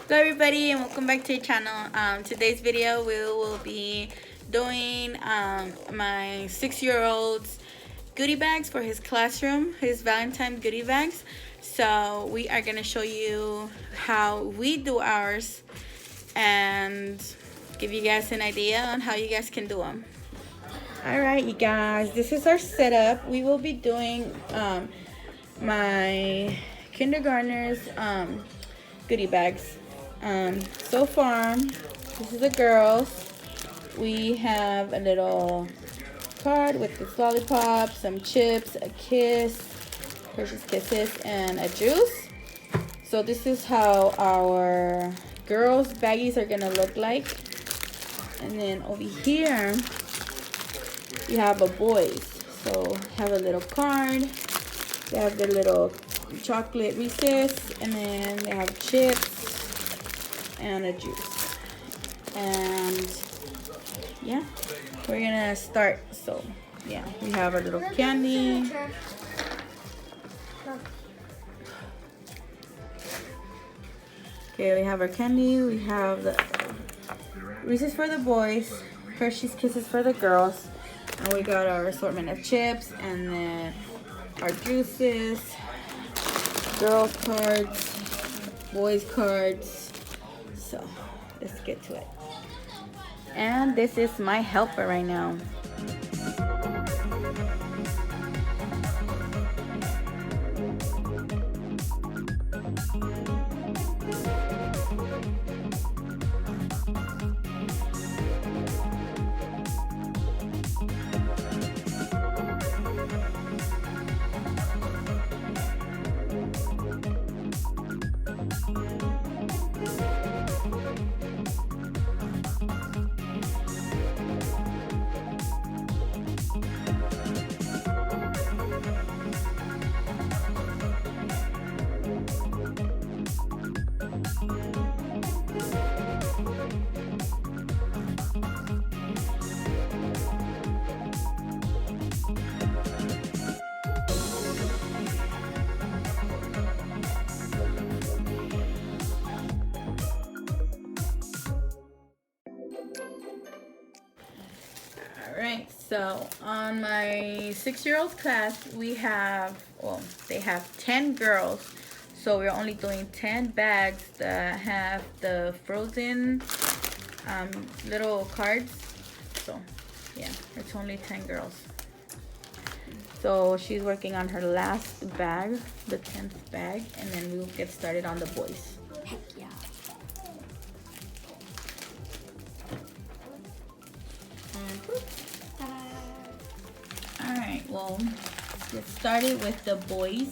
Hello everybody and welcome back to the channel. Today's video we will be doing my 6-year-old's goodie bags for his classroom, his Valentine goodie bags. So we are going to show you how we do ours and give you guys an idea on how you guys can do them. Alright you guys, this is our setup. We will be doing my kindergartner's goodie bags. So far, this is the girls. We have a little card with this lollipop, some chips, a kiss, Hershey's Kisses, and a juice. So this is how our girls' baggies are gonna look like. And then over here, we have a boys. So have a little card. They have their little chocolate Reese's, and then they have chips and a juice. And yeah, we're gonna start. So yeah, we have our little candy. Okay, we have our candy. We have the Reese's for the boys, Hershey's Kisses for the girls, and we got our assortment of chips, and then our juices, girls cards, boys cards. So let's get to it. And this is my helper right now. Alright, so on my 6-year-old class, we have, well, they have 10 girls. So we're only doing 10 bags that have the frozen little cards. So yeah, it's only 10 girls. So she's working on her last bag, the 10th bag, and then we'll get started on the boys. Heck yeah. Alright, well, get started with the boys.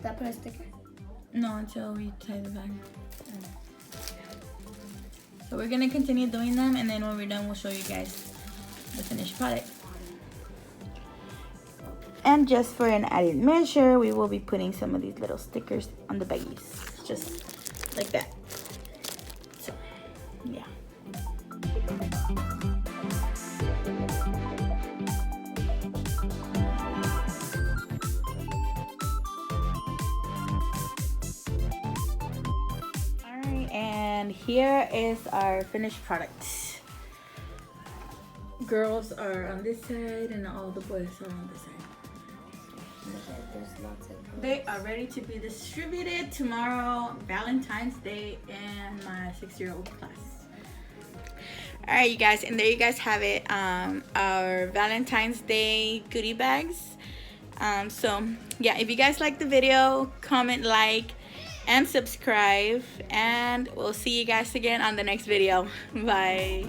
That put a sticker? No, until we tie the bag. So we're gonna continue doing them, and then when we're done, we'll show you guys the finished product. And just for an added measure, we will be putting some of these little stickers on the baggies, just like that. So, yeah. Alright, and here is our finished product. Girls are on this side, and all the boys are on this side. There's lots of girls. They are ready to be distributed tomorrow, Valentine's Day, in my 6-year-old class. Alright you guys, and there you guys have it, our Valentine's Day goodie bags. So yeah, if you guys like the video, comment, like, and subscribe, and we'll see you guys again on the next video. Bye.